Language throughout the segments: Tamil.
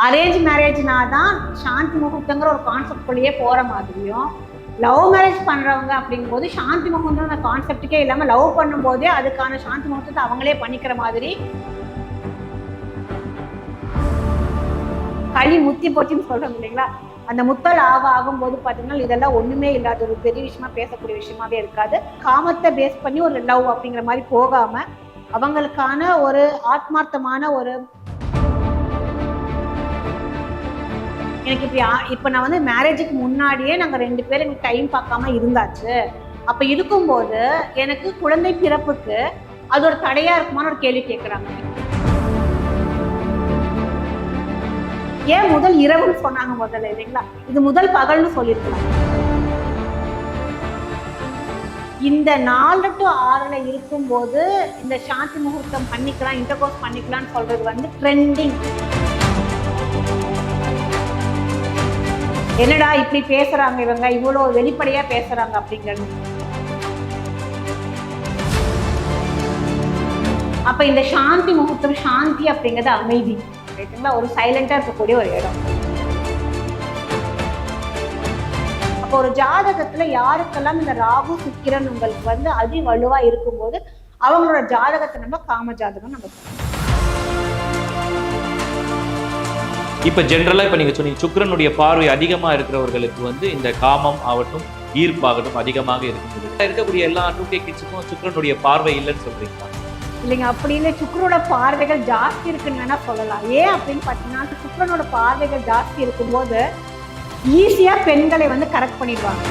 அரேஞ்ச் மேரேஜ்னா தான் சாந்தி முகூர்த்தங்கிற ஒரு கான்செப்ட்குள்ளேயே போகிற மாதிரியும், லவ் மேரேஜ் பண்ணுறவங்க அப்படிங்கும்போது சாந்தி முகூர்த்தம் அந்த கான்செப்டுக்கே இல்லாமல் லவ் பண்ணும்போதே அதுக்கான சாந்தி முகூர்த்தத்தை அவங்களே பண்ணிக்கிற மாதிரி களி முத்தி போச்சுன்னு சொல்கிறோம் இல்லைங்களா. அந்த முத்தல் ஆகும்போது பார்த்தீங்கன்னா இதெல்லாம் ஒன்றுமே இல்லாத ஒரு பெரிய விஷயமா பேசக்கூடிய விஷயமாவே இருக்காது. காமத்தை பேஸ் பண்ணி ஒரு லவ் அப்படிங்கிற மாதிரி போகாமல் அவங்களுக்கான ஒரு ஆத்மார்த்தமான ஒரு எனக்கு இப்போ நான் வந்து மேரேஜுக்கு முன்னாடியே நாங்கள் 2 பேரும் எனக்கு டைம் பார்க்காம இருந்தாச்சு. அப்போ இருக்கும்போது எனக்கு குழந்தை பிறப்புக்கு அது ஒரு தடையா இருக்குமான்னு ஒரு கேள்வி கேட்குறாங்க. ஏன் முதல் இரவுன்னு சொன்னாங்க முதல்ல இல்லைங்களா? இது முதல் பகல்னு சொல்லியிருக்கலாம். இந்த 4 to 6 இருக்கும்போது இந்த சாந்தி முகூர்த்தம் பண்ணிக்கலாம், இன்டர்கோர்ஸ் பண்ணிக்கலாம்னு சொல்றது வந்து ட்ரெண்டிங். என்னடா இப்படி பேசுறாங்க இவங்க, இவ்வளோ வெளிப்படையா பேசுறாங்க அப்படிங்கிறது. அப்ப இந்த சாந்தி முகூர்த்தம், சாந்தி அப்படிங்கிறது அமைதி, ரைட்டுங்களா? ஒரு சைலண்டா இருக்கக்கூடிய ஒரு இடம். அப்போ ஒரு ஜாதகத்துல யாருக்கெல்லாம் இந்த ராகு சுக்கிரன் உங்களுக்கு வந்து அதி வலுவா இருக்கும்போது அவங்களோட ஜாதகத்தை நம்ம காம ஜாதகம் நம்ம சொல்றோம். இப்ப ஜென்ரலா இப்ப நீங்க சொன்னீங்க சுக்கிரனுடைய பார்வை அதிகமா இருக்கிறவர்களுக்கு வந்து இந்த காமம் ஆகட்டும் ஈர்ப்பாகட்டும் அதிகமாக இருக்குது. இருக்கக்கூடிய எல்லா 2K கிட்ஸுக்கும் சுக்கிரனுடைய பார்வை இல்லைன்னு சொல்றீங்களா? இல்லைங்க, அப்படி இல்லை. சுக்கிரனோட பார்வைகள் ஜாஸ்தி இருக்குன்னு வேணா சொல்லலாம். ஏன் அப்படின்னு பார்த்தீங்கன்னா சுக்கிரனோட பார்வைகள் ஜாஸ்தி இருக்கும்போது ஈஸியா பெண்களை வந்து கரெக்ட் பண்ணிடுவாங்க.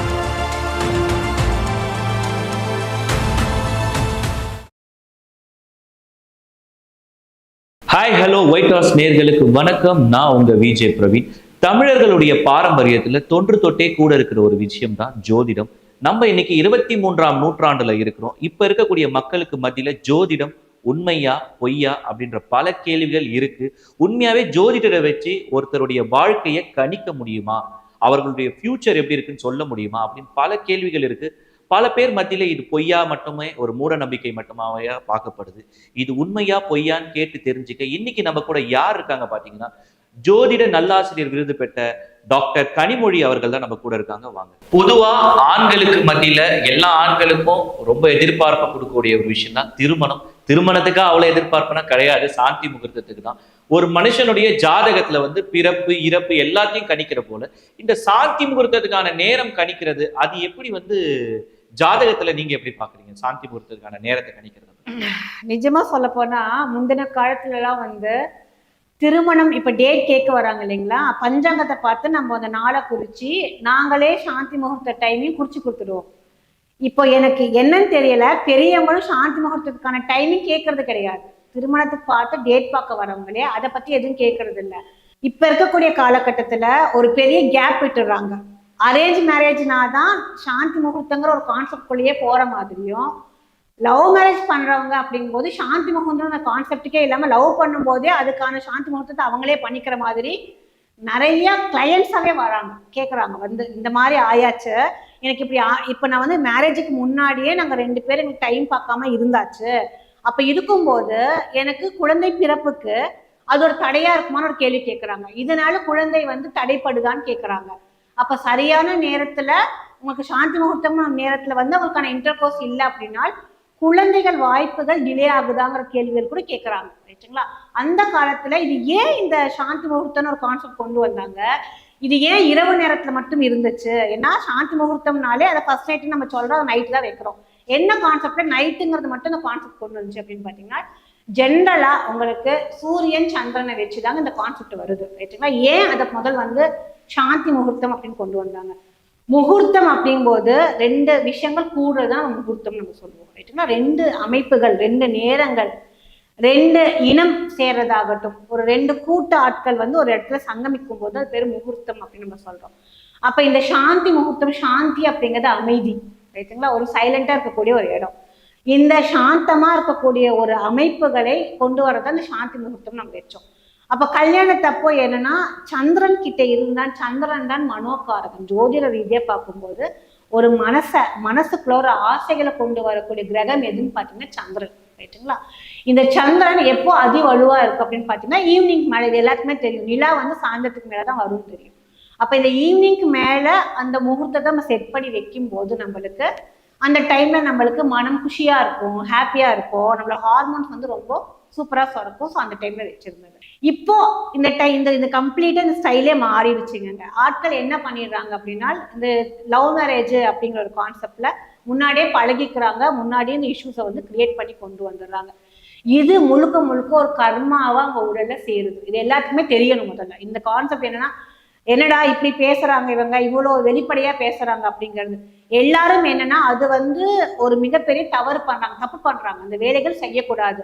ஹாய் ஹலோ ஒயிட் ஹவுஸ் நேயர்களுக்கு வணக்கம். நான் உங்க விஜய் பிரவீன். தமிழர்களுடைய பாரம்பரியத்துல தொன்று தொட்டே கூட இருக்கிற ஒரு விஷயம் தான் ஜோதிடம். நம்ம இன்னைக்கு 23ஆம் நூற்றாண்டுல இருக்கிறோம். இப்ப இருக்கக்கூடிய மக்களுக்கு மத்தியில ஜோதிடம் உண்மையா பொய்யா அப்படின்ற பல கேள்விகள் இருக்கு. உண்மையாவே ஜோதிடரை வச்சு ஒருத்தருடைய வாழ்க்கையை கணிக்க முடியுமா, அவர்களுடைய ஃபியூச்சர் எப்படி இருக்குன்னு சொல்ல முடியுமா அப்படின்னு பல கேள்விகள் இருக்கு. பல பேர் மத்தியில இது பொய்யா மட்டுமே, ஒரு மூட நம்பிக்கை மட்டுமாவையா பார்க்கப்படுது. இது உண்மையா பொய்யான்னு கேட்டு தெரிஞ்சுக்க இன்னைக்கு நம்ம கூட யார் இருக்காங்க பாத்தீங்கன்னா, ஜோதிட நல்லாசிரியர் விருது பெற்ற டாக்டர் கனிமொழி அவர்கள் தான் நம்ம கூட இருக்காங்க. வாங்க. பொதுவா ஆண்களுக்கு மத்தியில எல்லா ஆண்களுக்கும் ரொம்ப எதிர்பார்ப்பு கொடுக்கக்கூடிய ஒரு விஷயம் தான் திருமணம். திருமணத்துக்கு அவ்வளவு எதிர்பார்ப்புனா கிடையாது, சாந்தி முகூர்த்தத்துக்கு தான். ஒரு மனுஷனுடைய ஜாதகத்துல வந்து பிறப்பு இறப்பு எல்லாத்தையும் கணிக்கிற போல இந்த சாந்தி முகூர்த்தத்துக்கான நேரம் கணிக்கிறது, அது எப்படி வந்து ஜாதகத்துல நீங்க எப்படி பாக்குறீங்க சாந்தி முகூர்த்தத்துக்கான நேரத்தை கணிக்கிறது? நிஜமா சொல்ல போனா முந்தின காலத்துல எல்லாம் வந்து திருமணம் இப்ப டேட் கேட்க வராங்க இல்லைங்களா, பஞ்சாங்கத்தை பார்த்து நம்ம அந்த நாளை குறிச்சு நாங்களே சாந்தி முகூர்த்த டைமையும் குறிச்சு கொடுத்துடுவோம். இப்போ எனக்கு என்னன்னு தெரியல, பெரியவங்களும் சாந்தி முகூர்த்தத்துக்கான டைமிங் கேட்கறது கிடையாது. திருமணத்துக்கு பார்த்து டேட் பார்க்க வரவங்களே அதை பத்தி எதுவும் கேட்கறது இல்லை. இப்ப இருக்கக்கூடிய காலகட்டத்துல ஒரு பெரிய கேப் விட்டுடுறாங்க. அரேஞ்ச் மேரேஜ்னா தான் சாந்தி முகூர்த்தங்கிற ஒரு கான்செப்ட்குள்ளேயே போற மாதிரியும், லவ் மேரேஜ் பண்றவங்க அப்படிங்கும்போது சாந்தி முகூர்த்தம் அந்த கான்செப்டுக்கே இல்லாமல் லவ் பண்ணும்போதே அதுக்கான சாந்தி முகூர்த்தத்தை அவங்களே பண்ணிக்கிற மாதிரி நிறைய கிளையன்ஸாவே வராங்க, கேட்குறாங்க வந்து இந்த மாதிரி ஆயாச்சு எனக்கு இப்படி. இப்போ நான் வந்து மேரேஜுக்கு முன்னாடியே நாங்கள் 2 பேரும் எனக்கு டைம் பார்க்காம இருந்தாச்சு. அப்போ இருக்கும்போது எனக்கு குழந்தை பிறப்புக்கு அது ஒரு தடையா இருக்குமான்னு ஒரு கேள்வி கேட்குறாங்க. இதனால குழந்தை வந்து தடைப்படுதான்னு கேட்குறாங்க. அப்போ சரியான நேரத்தில் உங்களுக்கு சாந்தி முகூர்த்தம் நேரத்தில் வந்து அவங்களுக்கான இன்டர்கோர்ஸ் இல்லை அப்படின்னா குழந்தைகள் வாய்ப்புகள் டிலே ஆகுதாங்கிற கேள்விகள் கூட கேட்குறாங்க, ரைட்டுங்களா? அந்த காலத்துல இது ஏன் இந்த சாந்தி முகூர்த்தம்னு ஒரு கான்செப்ட் கொண்டு வந்தாங்க, இது ஏன் இரவு நேரத்துல மட்டும் இருந்துச்சு? ஏன்னா சாந்தி முகூர்த்தம்னாலே அதை ஃபர்ஸ்ட் நைட்டு நம்ம சொல்றோம், அதை நைட்டு தான் வைக்கிறோம். என்ன கான்செப்ட்ல நைட்டுங்கிறது மட்டும் இந்த கான்செப்ட் கொண்டு வந்துச்சு அப்படின்னு பாத்தீங்கன்னா, ஜென்ரலா உங்களுக்கு சூரியன் சந்திரனை வச்சுதாங்க இந்த கான்செப்ட் வருது, ரைட்டுங்களா? ஏன் அதை முதல் வந்து சாந்தி முகூர்த்தம் அப்படின்னு கொண்டு வந்தாங்க? முகூர்த்தம் அப்படிங்கும்போது 2 விஷயங்கள் கூடுதான் முகூர்த்தம் நம்ம சொல்லுவோம், ரைட்டுங்களா? 2 அமைப்புகள், 2 நேரங்கள், 2 இனம் சேர்றதாகட்டும், ஒரு 2 கூட்ட ஆட்கள் வந்து ஒரு இடத்துல சங்கமிக்கும் போது அது பேர் முகூர்த்தம் அப்படின்னு நம்ம சொல்றோம். அப்ப இந்த சாந்தி முகூர்த்தம், சாந்தி அப்படிங்கிறது அமைதி, ரைட்டுங்களா? ஒரு சைலண்டா இருக்கக்கூடிய ஒரு இடம். இந்த சாந்தமா இருக்கக்கூடிய ஒரு அமைப்புகளை கொண்டு வரதான் இந்த சாந்தி முகூர்த்தம் நம்ம வச்சோம். அப்ப கல்யாணத்தப்போ என்னன்னா சந்திரன் கிட்ட இருந்தான், சந்திரன் தான் மனோகாரகன். ஜோதிட ரீதியா பார்க்கும்போது ஒரு மனசுக்குள்ள ஒரு ஆசைகளை கொண்டு வரக்கூடிய கிரகம் எதுன்னு பாத்தீங்கன்னா சந்திரன், ரைட்டுங்களா. இந்த சந்திரன் எப்போ அதி வலுவா இருக்கு அப்படின்னு பாத்தீங்கன்னா ஈவினிங் மேல. இது எல்லாத்துக்குமே தெரியும், நிலா வந்து சாயந்தரத்துக்கு மேலதான் வரும்னு தெரியும். அப்ப இந்த ஈவினிங்க்கு மேல அந்த முகூர்த்தத்தை நம்ம செட் பண்ணி வைக்கும் போது நம்மளுக்கு அந்த டைம்ல நம்மளுக்கு மனம் குஷியா இருக்கும், ஹாப்பியா இருக்கும், நம்மளோட ஹார்மோன்ஸ் வந்து ரொம்ப சூப்பரா சுரக்கும். ஸோ அந்த டைம்ல வச்சிருந்தது. இப்போ இந்த இந்த கம்ப்ளீட்டா இந்த ஸ்டைலே மாறிடுச்சுங்க. ஆட்கள் என்ன பண்ணிடுறாங்க அப்படின்னா இந்த லவ் மேரேஜ் அப்படிங்கிற ஒரு கான்செப்ட்ல முன்னாடியே பழகிக்கிறாங்க, முன்னாடியே இந்த இஷ்யூஸை வந்து கிரியேட் பண்ணி கொண்டு வந்துடுறாங்க. இது முழுக்க முழுக்க ஒரு கர்மாவா அவங்க உடல்ல சேருது. இது எல்லாத்துக்குமே தெரியணும். முதல்ல இந்த கான்செப்ட் என்னடா இப்படி பேசுறாங்க இவங்க, இவ்வளவு வெளிப்படையா பேசுறாங்க அப்படிங்கிறது. எல்லாரும் என்னன்னா அது வந்து ஒரு மிகப்பெரிய தவறு பண்றாங்க, தப்பு பண்றாங்க. அந்த வேலைகள் செய்யக்கூடாது.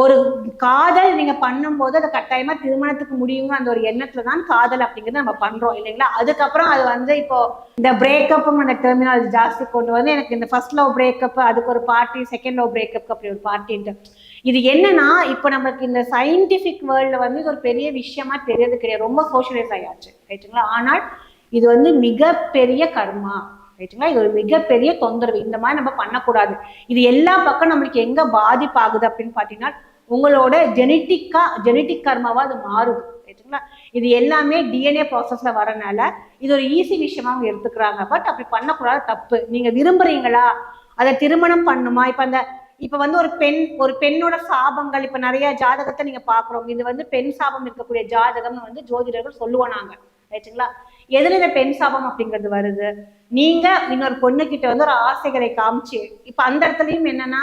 ஒரு காதல் நீங்க பண்ணும்போது அது கட்டாயமா திருமணத்துக்கு முடியுங்க அந்த ஒரு எண்ணத்துலதான் காதல் அப்படிங்கிறது நம்ம பண்றோம் இல்லைங்களா. அதுக்கப்புறம் அது வந்து இப்போ இந்த பிரேக்கப்பும் அந்த டெர்மினாலஜி ஜாஸ்தி கொண்டு வந்து எனக்கு இந்த ஃபர்ஸ்ட் லவ் பிரேக்கப், அதுக்கு ஒரு பார்ட்டி, செகண்ட் லவ் பிரேக்கப் அப்படி ஒரு பார்ட்டின்ட்டு. இது என்னன்னா இப்போ நமக்கு இந்த சயின்டிபிக் வேர்ல்ட்ல வந்து இது ஒரு பெரிய விஷயமா தெரியறது கிடையாது, ரொம்ப சோஷியலைஸ் ஆயாச்சு ரைட்டுங்களா. ஆனால் இது வந்து மிகப்பெரிய கர்மா ரைட்டுங்களா. இது ஒரு மிகப்பெரிய தொந்தரவு. இந்த மாதிரி நம்ம பண்ணக்கூடாது. இது எல்லா பக்கம் நம்மளுக்கு எங்க பாதிப்பு ஆகுது அப்படின்னு பாத்தீங்கன்னா உங்களோட ஜெனட்டிக் கர்மாவா அது மாறுது ரைட்டுங்களா. இது எல்லாமே டிஎன்ஏ ப்ராசஸ்ல வரனால இது ஒரு ஈஸி விஷயமா அவங்க எடுத்துக்கிறாங்க. பட் அப்படி பண்ணக்கூடாது, தப்பு. நீங்க விரும்புறீங்களா, அதை திருமணம் பண்ணுமா? இப்ப வந்து ஒரு பெண்ணோட சாபங்கள் இப்ப நிறைய ஜாதகத்தை நீங்க பாக்குறோம். இது வந்து பெண் சாபம் இருக்கக்கூடிய ஜாதகம்னு வந்து ஜோதிடர்கள் சொல்லுவோம் நாங்க ரைட்டுங்களா. எதுல இந்த பெண் சாபம் அப்படிங்கிறது வருது, நீங்க இன்னொரு பொண்ணு கிட்ட வந்து ஒரு ஆசைகளை காமிச்சு இப்ப அந்த இடத்துலயும் என்னன்னா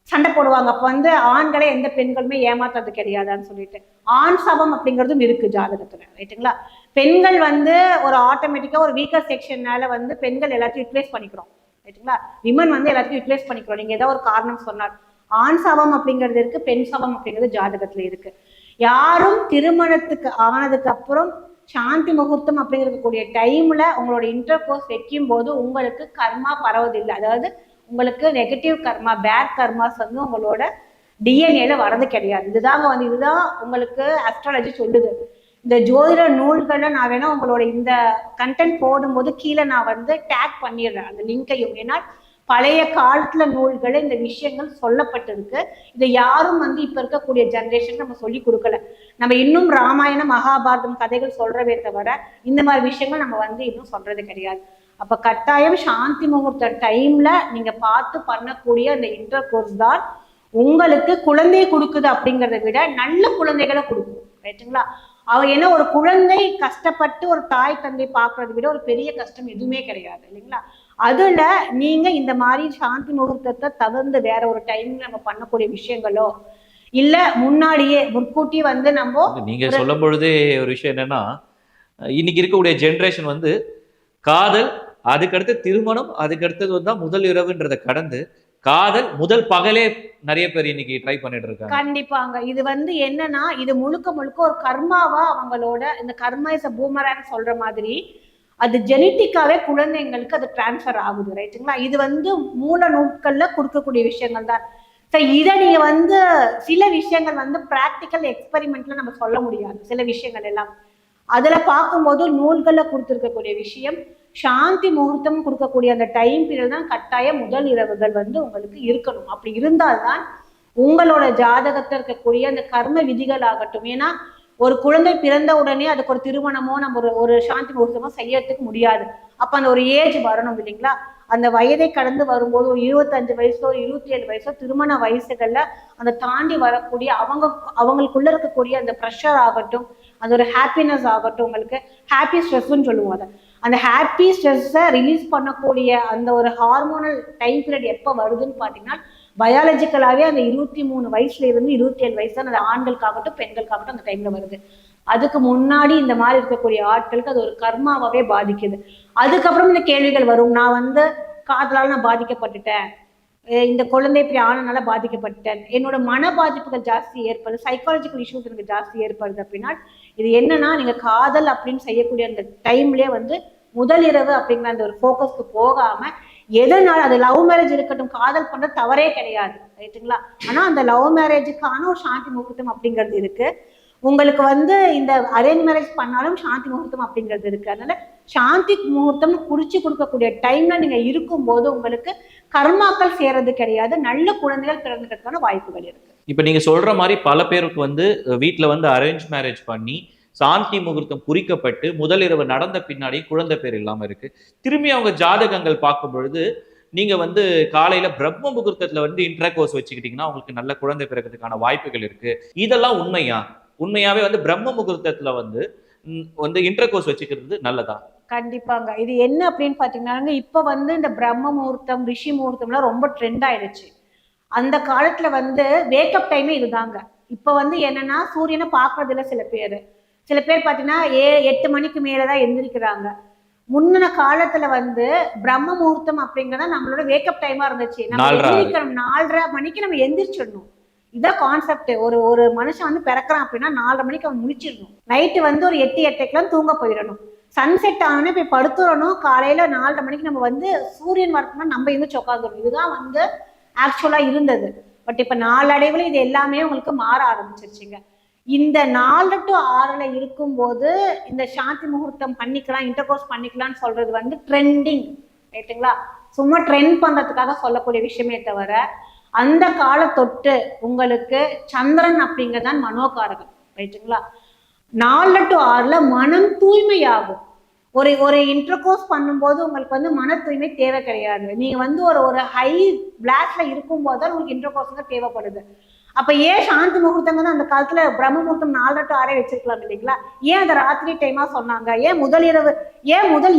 சண்டை போடுவாங்க. அப்ப வந்து ஆண்களை எந்த பெண்களுமே ஏமாத்துறது கிடையாதுன்னு சொல்லிட்டு ஆண் சாபம் அப்படிங்கிறதும் இருக்கு ஜாதகத்துல ரைட்டுங்களா. பெண்கள் வந்து ஒரு ஆட்டோமேட்டிக்கா ஒரு வீக்கர் செக்ஷன்னால வந்து பெண்கள் எல்லாத்தையும் யூட்டிலைஸ் பண்ணிக்கிறோம் ரைட்டுங்களா. விமன் வந்து எல்லாத்தையும் யூட்டிலைஸ் பண்ணிக்கிறோம். நீங்க ஏதாவது ஒரு காரணம் சொன்னார், ஆண் சாபம் அப்படிங்கிறது இருக்கு, பெண் சாபம் அப்படிங்கிறது ஜாதகத்துல இருக்கு. யாரும் திருமணத்துக்கு ஆனதுக்கு அப்புறம் சாந்தி முகூர்த்தம் அப்படிங்கக்கூடிய டைம்ல உங்களோட இன்டர் கோர்ஸ் வைக்கும் போது உங்களுக்கு கர்மா பரவதில்லை. அதாவது உங்களுக்கு நெகட்டிவ் கர்மா, பேட் கர்மாஸ் வந்து உங்களோட டிஎன்ஏல வரது கிடையாது. இதுதான் உங்களுக்கு அஸ்ட்ராலஜி சொல்லுது. இந்த ஜோதிட நூல்களை நான் வேணா உங்களோட இந்த கண்டென்ட் போடும்போது கீழே நான் வந்து டேக் பண்ணிடுறேன் அந்த லிங்கையும். ஏன்னா பழைய காலத்துல நூல்கள் இந்த விஷயங்கள் சொல்லப்பட்டிருக்கு. இதை யாரும் வந்து இப்ப இருக்கக்கூடிய ஜெனரேஷன் நம்ம சொல்லி கொடுக்கல. நம்ம இன்னும் ராமாயணம் மகாபாரதம் கதைகள் சொல்றவே தவிர இந்த மாதிரி விஷயங்கள் நம்ம வந்து இன்னும் சொல்றது கிடையாது. அப்ப கட்டாயம் சாந்தி முகூர்த்த டைம்ல நீங்க பார்த்து பண்ணக்கூடிய அந்த இன்டர் கோர்ஸ் தான் உங்களுக்கு குழந்தையை கொடுக்குது அப்படிங்கிறத விட நல்ல குழந்தைகளை கொடுக்கும் ரைட்டுங்களா. ஏன்னா ஒரு குழந்தை கஷ்டப்பட்டு ஒரு தாய் தந்தை பார்க்கறத விட ஒரு பெரிய கஷ்டம் எதுவுமே கிடையாது இல்லைங்களா. அதுல நீங்க இந்த மாதிரி சாந்தி முகூர்த்தத்தை தவிர்த்து வேற ஒரு டைம்ல நம்ம பண்ணக்கூடிய விஷயங்களோ இல்ல முன்னாடியே முன்கூட்டி வந்து நீங்க சொல்லும் பொழுதே ஒரு விஷயம் என்னன்னா, இன்னைக்கு இருக்கக்கூடிய ஜென்ரேஷன் வந்து காதல், அதுக்கடுத்து திருமணம், அதுக்கடுத்தது வந்து முதல் இரவுன்றதை கடந்து காதல் முதல் பகலே நிறைய பேர் இன்னைக்கு ட்ரை பண்ணிட்டு இருக்காங்க. கண்டிப்பாங்க. இது வந்து என்னன்னா இது முழுக்க முழுக்க ஒரு கர்மாவா அவங்களோட இந்த கர்மா இஸ் அ பூமராங் சொல்ற மாதிரி அது ஜெனட்டிக்காவே குழந்தைங்களுக்கு அது டிரான்ஸ்ஃபர் ஆகுது ரைட்டுங்களா. இது வந்து மூல நூட்கள்ல கொடுக்கக்கூடிய விஷயங்கள் தான். இதை நீங்க வந்து சில விஷயங்கள் வந்து பிராக்டிக்கல் எக்ஸ்பெரிமெண்ட்ல நம்ம சொல்ல முடியாது. சில விஷயங்கள் எல்லாம் அதுல பார்க்கும்போது நூல்கள்ல கொடுத்துருக்கக்கூடிய விஷயம் சாந்தி முகூர்த்தம் கொடுக்கக்கூடிய அந்த டைம் பீரியட் தான் கட்டாய முதல் இரவுகள் வந்து உங்களுக்கு இருக்கணும். அப்படி இருந்தால்தான் உங்களோட ஜாதகத்தில் இருக்கக்கூடிய அந்த கர்ம விதிகள் ஆகட்டும். ஏன்னா ஒரு குழந்தை பிறந்த உடனே அதுக்கு ஒரு திருமணமோ நம்ம ஒரு சாந்தி முகூர்த்தமோ செய்யறதுக்கு முடியாது. அப்ப அந்த ஒரு ஏஜ் வரணும் இல்லைங்களா. அந்த வயதை கடந்து வரும்போது ஒரு 25 வயசோ 27 வயசோ திருமண வயசுகள்ல அந்த தாண்டி வரக்கூடிய அவங்களுக்குள்ள இருக்கக்கூடிய அந்த ப்ரெஷர் ஆகட்டும், அந்த ஒரு ஹாப்பினஸ் ஆகட்டும், உங்களுக்கு ஹாப்பி ஸ்ட்ரெஸ்ன்னு சொல்லுவோம். அதை அந்த ஹாப்பி ஸ்ட்ரெஸ்ஸை ரிலீஸ் பண்ணக்கூடிய அந்த ஒரு ஹார்மோனல் டைம் பீரியட் எப்போ வருதுன்னு பார்த்தீங்கன்னா பயாலஜிக்கலாகவே அந்த 23 வயசுல இருந்து 27 வயசு தான் அந்த ஆண்களுக்காகட்டும் பெண்களுக்காகட்டும் அந்த டைம்ல வருது. அதுக்கு முன்னாடி இந்த மாதிரி இருக்கக்கூடிய ஆட்களுக்கு அது ஒரு கர்மாவே பாதிக்குது. அதுக்கப்புறம் இந்த கேள்விகள் வரும், நான் வந்து காதலால் நான் பாதிக்கப்பட்டுட்டேன், இந்த குழந்தை இப்படி ஆனனால பாதிக்கப்பட்டேன், என்னோட மன பாதிப்புகள் ஜாஸ்தி ஏற்படுது, சைக்காலஜிக்கல் இஷ்யூஸ் எனக்கு ஜாஸ்தி ஏற்படுது அப்படின்னா இது என்னன்னா நீங்க காதல் அப்படின்னு செய்யக்கூடிய அந்த டைம்லயே வந்து முதல் இரவு அப்படிங்கிற அந்த ஒரு ஃபோக்கஸ்க்கு போகாம எதனால அது லவ் மேரேஜ் இருக்கட்டும், காதல் பண்றது தவறே கிடையாது ரைட்டுங்களா. ஆனா அந்த லவ் மேரேஜுக்கான ஒரு சாந்தி முகூர்த்தம் அப்படிங்கிறது இருக்கு. உங்களுக்கு வந்து இந்த அரேஞ்ச் மேரேஜ் பண்ணாலும் சாந்தி முகூர்த்தம் அப்படிங்கிறது இருக்கு. அதனால சாந்தி முகூர்த்தம் குறிச்சு கொடுக்கக்கூடிய டைம்ல நீங்க இருக்கும்போது உங்களுக்கு கர்மாக்கள் சேரது கிடையாது, நல்ல குழந்தைகள் பிறந்ததுக்கான வாய்ப்புகள் இருக்கு. இப்ப நீங்க சொல்ற மாதிரி பல பேருக்கு வந்து வீட்டுல வந்து அரேஞ்ச் மேரேஜ் பண்ணி சாந்தி முகூர்த்தம் குறிக்கப்பட்டு முதலிரவு நடந்த பின்னாடி குழந்தை பேர் இல்லாம இருக்கு. திரும்பி அவங்க ஜாதகங்கள் பார்க்கும் பொழுது நீங்க வந்து காலையில பிரம்ம முகூர்த்தத்துல வந்து இன்டர்கோர்ஸ் வச்சுக்கிட்டீங்கன்னா உங்களுக்கு நல்ல குழந்தை பிறக்கிறதுக்கான வாய்ப்புகள் இருக்கு. இதெல்லாம் உண்மையா? உண்மையாவே வந்து பிரம்ம முகூர்த்தத்துல வந்து வந்து இன்டர்கோர்ஸ் வச்சுக்கிறது நல்லதா? கண்டிப்பாங்க. இது என்ன அப்படின்னு பாத்தீங்கன்னா, இப்ப வந்து இந்த பிரம்ம முகூர்த்தம், ரிஷி முகூர்த்தம்லாம் ரொம்ப ட்ரெண்ட் ஆயிடுச்சு. அந்த காலத்துல வந்து வேக்கப் டைமே இதுதாங்க. இப்ப வந்து என்னன்னா சூரியனை பாக்குறது இல்ல சில பேர். சில பேர் பாத்தீங்கன்னா 8 மணிக்கு மேலதான் எந்திரிக்கிறாங்க. முன்ன காலத்துல வந்து பிரம்ம முகூர்த்தம் அப்படிங்கறத நம்மளோட வேக்கப் டைமா இருந்துச்சு. நம்ம எந்திரிக்கணும் 4:30 மணிக்கு நம்ம எந்திரிச்சிடணும். இதான் கான்செப்ட். ஒரு மனுஷன் வந்து பிறக்கிறான் அப்படின்னா 4:30 மணிக்கு அவன் முடிச்சிடணும். நைட்டு வந்து ஒரு 8:08க்கெல்லாம் தூங்க போயிடணும். சன்செட் ஆனோடனே போய் படுத்துடணும். காலையில 4:30 மணிக்கு நம்ம வந்து சூரியன் வரணும்னா நம்ம எந்திரிச்சு உட்காந்துடணும். இதுதான் வந்து ஆக்சுவலா இருந்தது. பட் இப்ப நாளடைவுல இது எல்லாமே உங்களுக்கு மாற ஆரம்பிச்சிருச்சுங்க. இந்த 4 to 6 இருக்கும்போது இந்த சாந்தி முகூர்த்தம் பண்ணிக்கலாம், இன்டர்கோர்ஸ் பண்ணிக்கலாம்னு சொல்றது வந்து ட்ரெண்டிங், ரைட்டுங்களா? சும்மா ட்ரெண்ட் பண்றதுக்காக சொல்லக்கூடிய விஷயமே தவிர, அந்த கால தொட்டு உங்களுக்கு சந்திரன் அப்படிங்கறதான் மனோகாரகம், ரைட்டுங்களா? 4 to 6 மனம் தூய்மையாகும். ஒரு இன்டர்கோர்ஸ் பண்ணும்போது உங்களுக்கு வந்து மன தூய்மை தேவை கிடையாது. நீங்க வந்து ஒரு ஹை பிளாக்ல இருக்கும் போது தான் உங்களுக்கு இன்டர்கோர்ஸ் தேவைப்படுது. அப்ப ஏன் சாந்தி முகூர்த்தம் அந்த காலத்துல பிரம்ம முகூர்த்தம் 4 to 6 வச்சிருக்கலாம் இல்லைங்களா? ஏன் அதை ராத்திரி டைமா சொன்னாங்க? ஏன் முதல்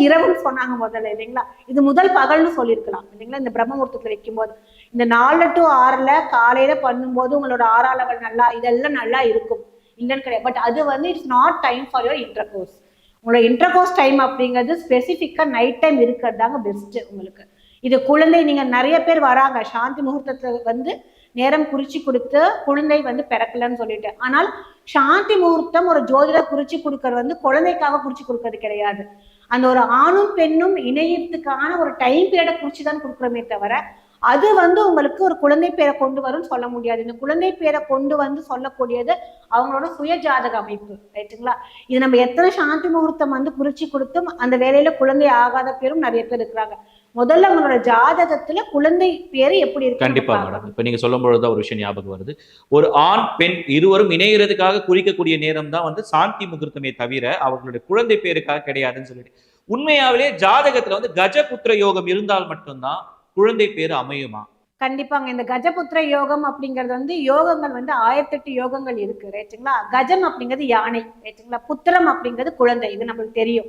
இரவுன்னு சொன்னாங்க முதல்ல, இல்லைங்களா? இது முதல் பகல்னு சொல்லியிருக்கலாம் இல்லைங்களா? இந்த பிரம்ம முகூர்த்தத்துல வைக்கும் போது இந்த 4 to 6 காலையில பண்ணும்போது உங்களோட 6ஆம் லெவல் நல்லா இதெல்லாம் நல்லா இருக்கும், இல்லைன்னு கிடையாது. பட் அது வந்து it's not time for your intercourse. உங்களோட இன்டர்கோர்ஸ் டைம் அப்படிங்கிறது ஸ்பெசிஃபிக்கா நைட் டைம் இருக்கிறதாங்க பெஸ்ட் உங்களுக்கு. இது குழந்தை நீங்க நிறைய பேர் வராங்க சாந்தி முகூர்த்தத்துல வந்து நேரம் குறிச்சு கொடுத்து குழந்தை வந்து பிறக்கலன்னு சொல்லிட்டு. ஆனால் சாந்தி முகூர்த்தம் ஒரு ஜோதிடர் குறிச்சு கொடுக்கறது வந்து குழந்தைக்காக குறிச்சு கொடுக்கறது கிடையாது. அந்த ஒரு ஆணும் பெண்ணும் இணையத்துக்கான ஒரு டைம் பீரியடை குறிச்சுதான் கொடுக்குறோமே தவிர அது வந்து உங்களுக்கு ஒரு குழந்தை பேரை கொண்டு வரும்னு சொல்ல முடியாது. இந்த குழந்தை பேரை கொண்டு வந்து சொல்லக்கூடியது அவங்களோட சுய ஜாதக அமைப்பு, ரைட்டுங்களா? இது நம்ம எத்தனை சாந்தி முகூர்த்தம் வந்து குறிச்சு கொடுத்தும் அந்த வேலையில குழந்தை ஆகாத பேரும் நிறைய பேர் இருக்கிறாங்க. முதல்ல அவங்களோட ஜாதகத்துல குழந்தை பேரு எப்படி இருக்கு? கண்டிப்பா மேடம். இப்ப நீங்க சொல்லும் பொழுதுதான் ஒரு விஷயம் ஞாபகம் வருது. ஒரு ஆண் பெண் இருவரும் இணைகிறதுக்காக குறிக்கக்கூடிய நேரம் தான் வந்து சாந்தி முகூர்த்தமே தவிர அவங்களுடைய குழந்தை பேருக்காக கிடையாதுன்னு சொல்லிட்டு, உண்மையாவிலே ஜாதகத்துல வந்து கஜபுத்திர யோகம் இருந்தால் மட்டும்தான் குழந்தை பேரு அமையுமா? கண்டிப்பாங்க. இந்த கஜபுத்திர யோகம் அப்படிங்கிறது வந்து யோகங்கள் வந்து 1008 யோகங்கள் இருக்கு, ரைட்டுங்களா? கஜம் அப்படிங்கிறது யானை, ரைட்டுங்களா? புத்திரம் அப்படிங்கிறது குழந்தை, இது நம்மளுக்கு தெரியும்.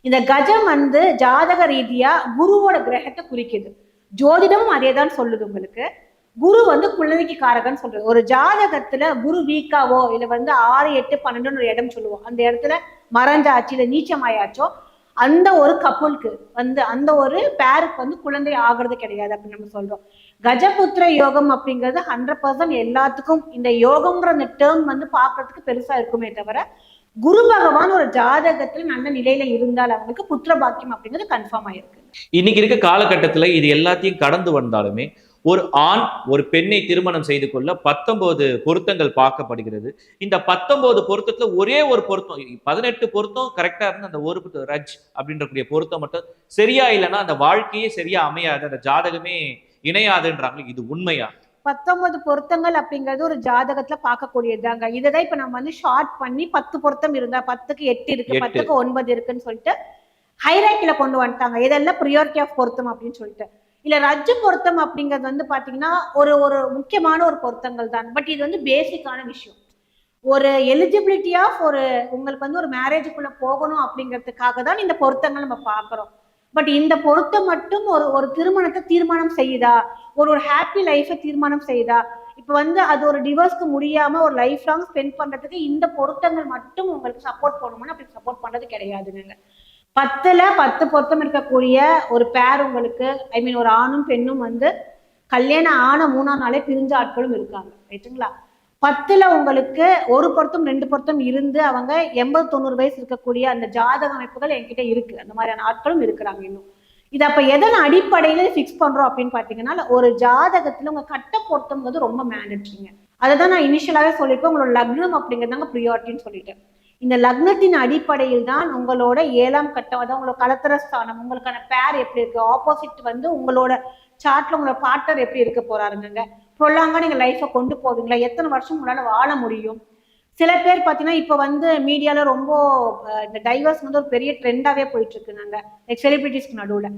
இந்த கஜம் வந்து ஜாதக ரீதியா குருவோட கிரகத்தை குறிக்குது. ஜோதிடமும் அதே தான் சொல்லுது உங்களுக்கு. குரு வந்து குழந்தைக்கு காரகன்னு சொல்றது. ஒரு ஜாதகத்துல குரு வீக்காவோ இல்ல வந்து 6, 8, 12 ஒரு இடம் சொல்லுவோம். அந்த இடத்துல மறைஞ்சாச்சு இல்ல நீச்சமாயாச்சோ அந்த ஒரு கப்புளுக்கு வந்து அந்த ஒரு பேருக்கு வந்து குழந்தை ஆகிறது கிடையாது அப்படின்னு நம்ம சொல்றோம். கஜபுத்திர யோகம் அப்படிங்கிறது 100% எல்லாத்துக்கும் இந்த யோகம்ன்ற அந்த டேர்ம் வந்து பாக்குறதுக்கு பெருசா இருக்குமே தவிர குரு பகவான் ஒரு ஜாதகத்துல நல்ல நிலையில இருந்தால் அவங்களுக்கு புத்திர பாக்கியம் அப்படிங்கிறது கன்ஃபார்ம் ஆயிருக்கு. இன்னைக்கு இருக்க காலகட்டத்துல இது எல்லாத்தையும் கடந்து வந்தாலுமே ஒரு ஆண் ஒரு பெண்ணை திருமணம் செய்து கொள்ள 19 பொருத்தங்கள் பார்க்கப்படுகிறது. இந்த 19 பொருத்தத்துல ஒரே ஒரு பொருத்தம் 18 பொருத்தம் கரெக்டா இருந்து அந்த ஒரு ரஜ் அப்படின்ற பொருத்தம் மட்டும் சரியா இல்லைன்னா அந்த வாழ்க்கையே சரியா அமையாது, அந்த ஜாதகமே இணையாதுன்றாங்க. இது உண்மையா? 19 பொருத்தங்கள் அப்படிங்கிறது ஒரு ஜாதகத்துல பார்க்கக்கூடியதுதாங்க. இதுதான் இப்ப நம்ம வந்து ஷார்ட் பண்ணி 10 பொருத்தம் இருந்தா 10க்கு 8 இருக்கு, 10க்கு 9 இருக்குன்னு சொல்லிட்டு ஹைராக்கில கொண்டு வந்துட்டாங்க. இதெல்லாம் பிரியாரிட்டி ஆஃப் பொருத்தம் அப்படின்னு சொல்லிட்டு. இல்ல ரஜ்ஜு பொருத்தம் அப்படிங்கிறது வந்து பாத்தீங்கன்னா ஒரு முக்கியமான ஒரு பொருத்தங்கள் தான். பட் இது வந்து பேசிக்கான விஷயம். ஒரு எலிஜிபிலிட்டி ஆஃப் உங்களுக்கு வந்து ஒரு மேரேஜுக்குள்ள போகணும் அப்படிங்கிறதுக்காக தான் இந்த பொருத்தங்கள் நம்ம பாக்குறோம். பட் இந்த பொருத்தம் மட்டும் ஒரு திருமணத்தை தீர்மானம் செய்யுதா, ஒரு ஹாப்பி லைஃபை தீர்மானம் செய்யுதா? இப்ப வந்து அது ஒரு டிவோர்ஸ்க்கு முடியாம ஒரு லைஃப் லாங் ஸ்பெண்ட் பண்றதுக்கு இந்த பொருத்தங்கள் மட்டும் உங்களுக்கு சப்போர்ட் பண்ணுவோம்னா அப்படி சப்போர்ட் பண்றது கிடையாதுங்க. 10ல 10 பொருத்தம் இருக்கக்கூடிய ஒரு பேர் உங்களுக்கு, ஐ மீன் ஒரு ஆணும் பெண்ணும் வந்து கல்யாணம் ஆன 3ஆம் நாளே பிரிஞ்ச ஆட்களும் இருக்காங்க, ரைட்டுங்களா? 10ல உங்களுக்கு ஒரு பொருத்தம் 2 பொருத்தம் இருந்து அவங்க 80-90 வயசு இருக்கக்கூடிய அந்த ஜாதக அமைப்புகள் என்கிட்ட இருக்கு. அந்த மாதிரியான ஆட்களும் இருக்கிறாங்க இன்னும். இது அப்ப எதன் அடிப்படையில பிக்ஸ் பண்றோம் அப்படின்னு பாத்தீங்கன்னா, ஒரு ஜாதகத்துல உங்க கட்ட பொருத்தம்ங்கிறது ரொம்ப மேண்டட்ரிங்க. அதை தான் நான் இனிஷியலாவே சொல்லியிருப்பேன். உங்களோட லக்னம் அப்படிங்கிறதாங்க ப்ரியாரிட்டின்னு சொல்லிட்டேன். இந்த லக்னத்தின் அடிப்படையில் தான் உங்களோட 7ஆம் கட்டம், அதாவது உங்களோட கலத்திர ஸ்தானம், உங்களுக்கான பேர் எப்படி இருக்கு, ஆப்போசிட் வந்து உங்களோட சார்ட்ல உங்களோட பார்ட்னர் எப்படி இருக்க போறாருங்க, ப்ரொலாங்கா நீங்க லைஃபை கொண்டு போவீங்களா, எத்தனை வருஷம் உங்களால வாழ முடியும். சில பேர் பார்த்தீங்கன்னா இப்போ வந்து மீடியால ரொம்ப இந்த டைவர்ஸ் வந்து ஒரு பெரிய ட்ரெண்டாவே போயிட்டு இருக்குங்க, செலிபிரிட்டிஸ்க்கு நடுவில்.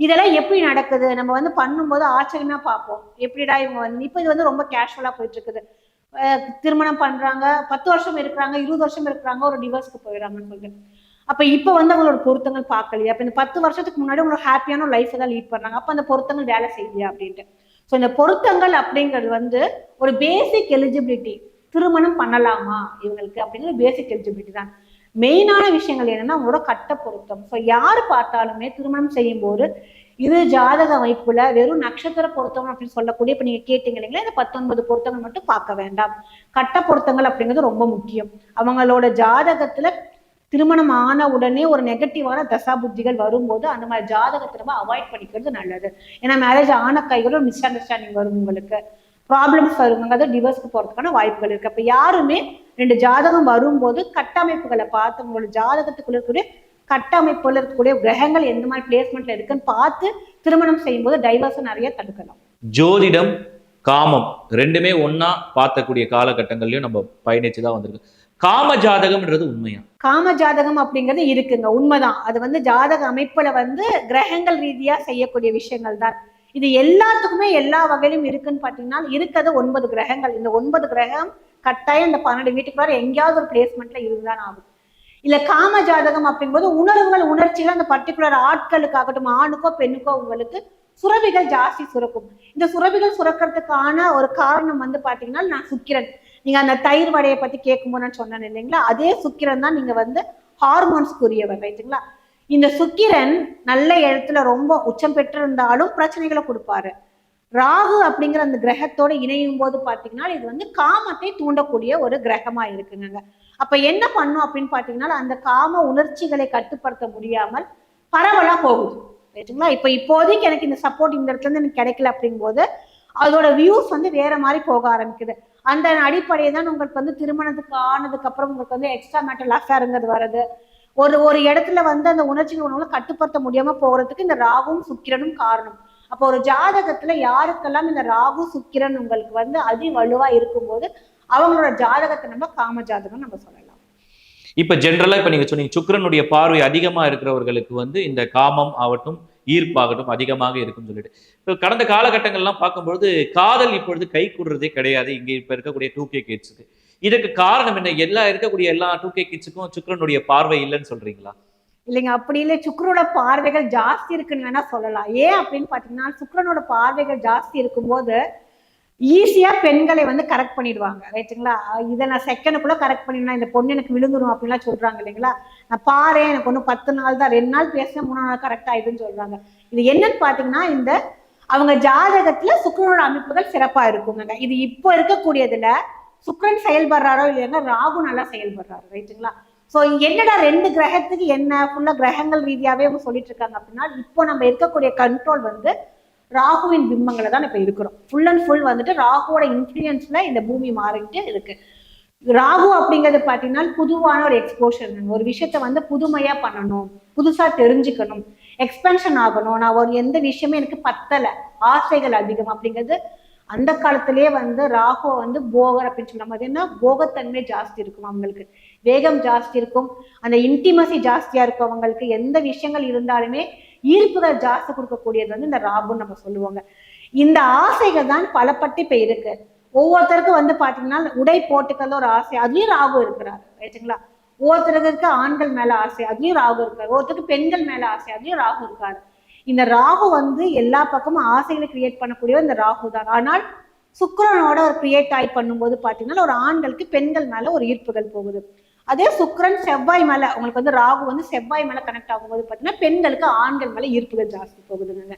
இதெல்லாம் எப்படி நடக்குது, நம்ம வந்து பண்ணும்போது ஆச்சரியமா பார்ப்போம், எப்படிடா இவங்க வந்து இப்போ இது வந்து ரொம்ப கேஷுவலா போயிட்டு இருக்குது. திருமணம் பண்றாங்க, 10 வருஷம் இருக்கிறாங்க, 20 வருஷம் இருக்கிறாங்க, ஒரு டிவோர்ஸ்க்கு போயிடறாங்கன்னு சொல்லிட்டு. அப்ப இப்ப வந்து அவங்களோட பொருத்தங்கள் பார்க்கலையா, அப்ப இந்த 10 வருஷத்துக்கு முன்னாடி உங்களோட ஹாப்பியான லைஃப் தான் லீட் பண்றாங்க, அப்ப அந்த பொருத்தங்கள் வேலை செய்யலையா அப்படின்ட்டு. ஸோ இந்த பொருத்தங்கள் அப்படிங்கிறது வந்து ஒரு பேசிக் எலிஜிபிலிட்டி, திருமணம் பண்ணலாமா இவங்களுக்கு அப்படிங்கிறது பேசிக் எலிஜிபிலிட்டி தான். மெயினான விஷயங்கள் என்னன்னா அவங்களோட கட்ட பொருத்தம். ஸோ யார் பார்த்தாலுமே திருமணம் செய்யும் போது இது ஜாதக அமைப்புல வெறும் நட்சத்திர பொருத்தம் அப்படின்னு சொல்லக்கூடிய, இப்ப நீங்க கேட்டீங்க இல்லைங்களா, இந்த 19 பொருத்தங்கள் மட்டும் பார்க்க வேண்டாம். கட்ட பொருத்தங்கள் அப்படிங்கிறது ரொம்ப முக்கியம். அவங்களோட ஜாதகத்துல திருமணம் ஆன உடனே ஒரு நெகட்டிவான தசா புத்திகள் வரும்போது அந்த மாதிரி ஜாதகத்தை நம்ம அவாய்ட் பண்ணிக்கிறது நல்லது. ஏன்னா மேரேஜ் ஆன கைகளோட மிஸ் அண்டர்ஸ்டாண்டிங் வரும், உங்களுக்கு ப்ராப்ளம்ஸ் வருவாங்க, அது டிவோர்ஸ்க்கு போறதுக்கான வாய்ப்புகள் இருக்கு. அப்ப யாருமே 2 ஜாதகம் வரும்போது கட்டமைப்புகளை பார்த்து உங்களோட ஜாதகத்துக்குள்ள இருக்கக்கூடிய கட்டமைப்புல இருக்கக்கூடிய கிரகங்கள் எந்த மாதிரி பிளேஸ்மெண்ட்ல இருக்குன்னு பார்த்து திருமணம் செய்யும் போது டைவர்ஸ் நிறைய தடுக்கலாம். ஜோதிடம் காமம் ரெண்டுமே ஒன்னா பார்த்தக்கூடிய காலகட்டங்கள்லயும் நம்ம பயணிச்சுதான் வந்திருக்கு. காம ஜாதகம்ன்றது உண்மையா? காம ஜாதகம் அப்படிங்கிறது இருக்குங்க, உண்மைதான். அது வந்து ஜாதக அமைப்புல வந்து கிரகங்கள் ரீதியா செய்யக்கூடிய விஷயங்கள் தான். இது எல்லாத்துக்குமே எல்லா வகையிலும் இருக்குன்னு பாத்தீங்கன்னா இருக்கிறது 9 கிரகங்கள். இந்த 9 கிரகம் கட்டாயம் இந்த 12 வீட்டுக்குள்ளார எங்கேயாவது ஒரு பிளேஸ்மெண்ட்ல இதுதான் ஆகும். இல்ல காம ஜாதகம் அப்படிங்கும்போது உணர்வுகள், உணர்ச்சிகள் அந்த பர்டிகுலர் ஆட்களுக்காகட்டும், ஆணுக்கோ பெண்ணுக்கோ உங்களுக்கு சுரபிகள் ஜாஸ்தி சுரக்கும். இந்த சுரபிகள் சுரக்கிறதுக்கான ஒரு காரணம் வந்து பாத்தீங்கன்னா நான் சுக்கிரன். நீங்க அந்த தயிர் வடையை பத்தி கேட்கும்போது நான் சொன்னேன் இல்லைங்களா, அதே சுக்கிரன் தான் நீங்க வந்து ஹார்மோன்ஸ்க்குரியவர், ரைட்டுங்களா. இந்த சுக்கிரன் நல்ல இடத்துல ரொம்ப உச்சம் பெற்றிருந்தாலும் பிரச்சனைகளை கொடுப்பாரு. ராகு அப்படிங்கிற அந்த கிரகத்தோட இணையும் போது பாத்தீங்கன்னா இது வந்து காமத்தை தூண்டக்கூடிய ஒரு கிரகமா இருக்குங்க. அப்ப என்ன பண்ணும் அப்படின்னு பாத்தீங்கன்னா அந்த காம உணர்ச்சிகளை கட்டுப்படுத்த முடியாமல் பரவலா போகுது, ரைட்டுங்களா. இப்போதைக்கு எனக்கு இந்த சப்போர்ட் இந்த இடத்துல இருந்து எனக்கு கிடைக்கல அப்படிங்கும் போது அதோட வியூஸ் வந்து வேற மாதிரி போக ஆரம்பிக்குது. அந்த அடிப்படையை தான் உங்களுக்கு வந்து திருமணத்துக்கு ஆனதுக்கு அப்புறம் உங்களுக்கு வந்து எக்ஸ்ட்ரா மேட்டல் அஃபேருங்கிறது வருது. ஒரு இடத்துல வந்து அந்த உணர்ச்சிகள் உணவுகளை கட்டுப்படுத்த முடியாம போறதுக்கு இந்த ராகுவும் சுக்கிரனும் காரணம். அப்போ ஒரு ஜாதகத்துல யாருக்கெல்லாம் இந்த ராகு சுக்கிரன் உங்களுக்கு வந்து அதி வலுவா இருக்கும்போது அவங்களோட ஜாதகத்தை நம்ம காம ஜாதகம் நம்ம சொல்லலாம். இப்ப ஜென்ரலா இப்ப நீங்க சொன்னீங்க சுக்கிரனுடைய பார்வை அதிகமா இருக்கிறவர்களுக்கு வந்து இந்த காமம் ஆகட்டும் ஈர்ப்பாகட்டும் அதிகமாக இருக்கும் சொல்லிட்டு. இப்போ கடந்த காலகட்டங்கள்லாம் பார்க்கும்பொழுது காதல் இப்பொழுது கை கூடுறதே கிடையாது இங்க இப்ப இருக்கக்கூடிய 2K கிட்ஸுக்கு. இதற்கு காரணம் என்ன? இருக்கக்கூடிய எல்லா 2K கிட்ஸுக்கும் சுக்கிரனுடைய பார்வை இல்லைன்னு சொல்றீங்களா? இல்லைங்க, அப்படி இல்லை. சுக்கிரனோட பார்வைகள் ஜாஸ்தி இருக்குன்னு வேணா சொல்லலாம். ஏன் அப்படின்னு பாத்தீங்கன்னா சுக்கிரனோட பார்வைகள் ஜாஸ்தி இருக்கும்போது ஈஸியா பெண்களை வந்து கரெக்ட் பண்ணிடுவாங்க, ரைட்டுங்களா. இதை நான் செகண்டுக்குள்ள கரெக்ட் பண்ணிடுவேன், இந்த பொண்ணு எனக்கு விழுந்துடும் அப்படின்லாம் சொல்றாங்க இல்லைங்களா. நான் பாரு எனக்கு ஒன்றும் 10 நாள் தான், 2 நாள் பேசினா 3 நாள் கரெக்ட் ஆயிடுன்னு சொல்றாங்க. இது என்னன்னு பாத்தீங்கன்னா இந்த அவங்க ஜாதகத்துல சுக்கிரனோட அமைப்புகள் சிறப்பா இருக்குங்க. இது இப்போ இருக்கக்கூடியதுல சுக்கிரன் செயல்படுறாரோ இல்லைன்னா ராகு நல்லா செயல்படுறாரு, ரைட்டுங்களா. ஸோ என்னடா 2 கிரகத்துக்கு என்ன ஃபுல்லா கிரகங்கள் ரீதியாவே அவங்க சொல்லிட்டு இருக்காங்க அப்படின்னா இப்போ நம்ம இருக்கக்கூடிய கண்ட்ரோல் வந்து ராகுவின் பிம்பங்களை தான் இப்ப இருக்கிறோம். ஃபுல் அண்ட் ஃபுல் வந்துட்டு ராகுவோட இன்ஃப்ளூயன்ஸ்ல இந்த பூமி மாறிட்டு இருக்கு. ராகு அப்படிங்கிறது பாத்தீங்கன்னா புதுவான ஒரு எக்ஸ்போஷர். ஒரு விஷயத்த வந்து புதுமையா பண்ணணும், புதுசா தெரிஞ்சுக்கணும், எக்ஸ்பென்ஷன் ஆகணும். நான் ஒரு எந்த விஷயமே எனக்கு பத்தல, ஆசைகள் அதிகம் அப்படிங்கிறது அந்த காலத்திலேயே வந்து ராகுவை வந்து போகர் அப்படின்னு சொல்ல மாதிரி என்ன போகத்தன்மை ஜாஸ்தி இருக்கும், அவங்களுக்கு வேகம் ஜாஸ்தி இருக்கும், அந்த இன்டிமசி ஜாஸ்தியா இருக்கும். அவங்களுக்கு எந்த விஷயங்கள் இருந்தாலுமே ஈர்ப்புகள் ஜாஸ்தி கொடுக்கக்கூடியது வந்து இந்த ராகுன்னு நம்ம சொல்லுவாங்க. இந்த ஆசைகள் தான் பலப்பட்டு இப்ப இருக்கு. ஒவ்வொருத்தருக்கும் வந்து பாத்தீங்கன்னா உடை போட்டுக்கிறது ஒரு ஆசை, அதுலயும் ராகு இருக்கிறாரு, ரைட்டுங்களா. ஒவ்வொருத்தருக்கு ஆண்கள் மேல ஆசை, அதுலயும் ராகு இருக்காரு. ஒருத்தருக்கு பெண்கள் மேல ஆசை, அதுலயும் ராகு இருக்காரு. இந்த ராகு வந்து எல்லா பக்கமும் ஆசைகளை கிரியேட் பண்ணக்கூடிய இந்த ராகு தான். ஆனால் சுக்கிரனோட ஒரு கிரியேட் ஆகி பண்ணும்போது பாத்தீங்கன்னா ஒரு ஆண்களுக்கு பெண்கள் மேல ஒரு ஈர்ப்புகள் போகுது. அதே சுக்கிரன் செவ்வாய் மேல உங்களுக்கு வந்து ராகு வந்து செவ்வாய் மேல கனெக்ட் ஆகும்போது பாத்தீங்கன்னா பெண்களுக்கு ஆண்கள் மேல ஈர்ப்புகள் ஜாஸ்தி போகுதுங்க.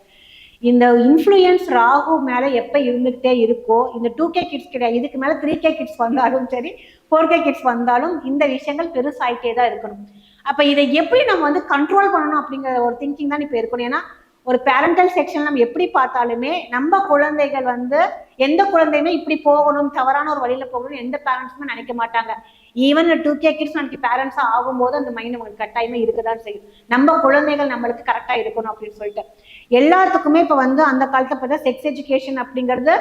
இந்த இன்ஃப்ளூயன்ஸ் ராகு மேல எப்ப இருந்துகிட்டே இருக்கோ இந்த 2K கிட்ஸ் கிடையாது, இதுக்கு மேல 3K கிட்ஸ் வந்தாலும் சரி 4K கிட்ஸ் வந்தாலும் இந்த விஷயங்கள் பெருசாயிட்டே தான் இருக்கணும். அப்ப இதை எப்படி நம்ம வந்து கண்ட்ரோல் பண்ணணும் அப்படிங்கிற ஒரு திங்கிங் தான் இப்ப இருக்கணும். ஏன்னா ஒரு பேரண்டல் செக்ஷன் நம்ம எப்படி பார்த்தாலுமே நம்ம குழந்தைகள் வந்து எந்த குழந்தையுமே இப்படி போகணும், தவறான ஒரு வழியில போகணும்னு எந்த பேரண்ட்ஸுமே நினைக்க மாட்டாங்க. ஈவன் 2K கிட்ஸ் நாளைக்கு பேரண்ட்ஸா ஆகும்போது அந்த மைண்ட் நம்மளுக்கு கட்டாயமா இருக்கதான் செய்யும். நம்ம குழந்தைகள் நம்மளுக்கு கரெக்டா இருக்கணும் அப்படின்னு சொல்லிட்டு எல்லாத்துக்குமே இப்ப வந்து அந்த காலத்தை பார்த்தா செக்ஸ் எஜுகேஷன் அப்படிங்கிறது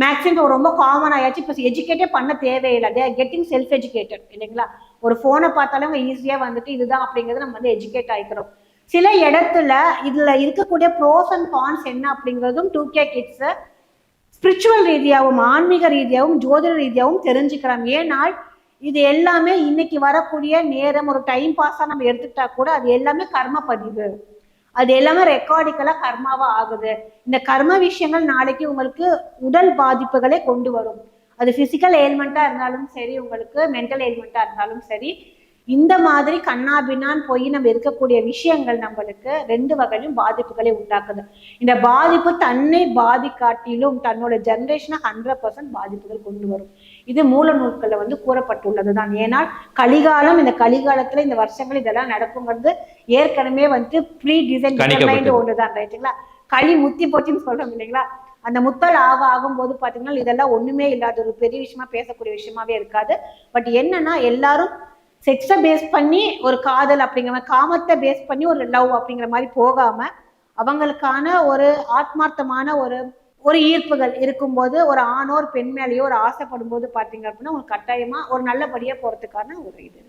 மேக்ஸிமம் ரொம்ப காமன் ஆயாச்சு. இப்போ எஜுகேட்டே பண்ண தேவையில்லை, they are getting self educated இல்லைங்களா. ஒரு போனை பார்த்தாலும் அவங்க ஈஸியா வந்துட்டு இதுதான் அப்படிங்கிறது நம்ம வந்து எஜுகேட் ஆயிக்கிறோம். சில இடத்துல இதுல இருக்கக்கூடிய ப்ரோஸ் அண்ட் கான்ஸ் என்ன அப்படிங்கிறதும் 2K கிட்ஸ் ஸ்பிரிச்சுவல் ரீதியாகவும் ஆன்மீக ரீதியாகவும் ஜோதிட ரீதியாகவும் தெரிஞ்சுக்கிறாங்க. ஏனால் இது எல்லாமே இன்னைக்கு வரக்கூடிய நேரம் ஒரு டைம் பாஸா நம்ம எடுத்துக்கிட்டா கூட அது எல்லாமே கர்ம பதிவு, அது எல்லாமே ரெக்கார்டிக்கலா கர்மாவா ஆகுது. இந்த கர்ம விஷயங்கள் நாளைக்கு உங்களுக்கு உடல் பாதிப்புகளை கொண்டு வரும். அது பிசிக்கல் எயில்மெண்டா இருந்தாலும் சரி, உங்களுக்கு மென்டல் எயில்மெண்டா இருந்தாலும் சரி, இந்த மாதிரி கண்ணாபின்னான்னு போய் நம்ம இருக்கக்கூடிய விஷயங்கள் நம்மளுக்கு 2 வகையிலும் பாதிப்புகளை உண்டாக்குது. இந்த பாதிப்பு தன்னை பாதிக்காட்டிலும் தன்னோட ஜெனரேஷனை 100% பாதிப்புகள் கொண்டு வரும். இது மூல நூல்கள்ல வந்து கூறப்பட்டுள்ளதுதான். ஏனால் கலிகாலம், இந்த கலிகாலத்துல இந்த வருஷங்கள் இதெல்லாம் நடக்குங்கிறது ஏற்கனவே வந்து ப்ரீ டிசைன் ஒன்றுதான், ரைட்டுங்களா. களி முத்தி போச்சுன்னு சொல்றோம் இல்லைங்களா. அந்த முத்தல் ஆகும்போது பாத்தீங்கன்னா இதெல்லாம் ஒண்ணுமே இல்லாத ஒரு பெரிய விஷயமா பேசக்கூடிய விஷயமாவே இருக்காது. பட் என்னன்னா எல்லாரும் செக்ஸை பேஸ் பண்ணி ஒரு காதல் அப்படிங்கிற மாதிரி, காமத்தை பேஸ் பண்ணி ஒரு லவ் அப்படிங்கிற மாதிரி போகாம அவங்களுக்கான ஒரு ஆத்மார்த்தமான ஒரு ஈர்ப்புகள் இருக்கும்போது ஒரு ஆணோ ஒரு பெண் மேலேயோ ஒரு ஆசைப்படும் போது பாத்தீங்க அப்படின்னா உங்களுக்கு கட்டாயமா ஒரு நல்லபடியா போறதுக்கான ஒரு இது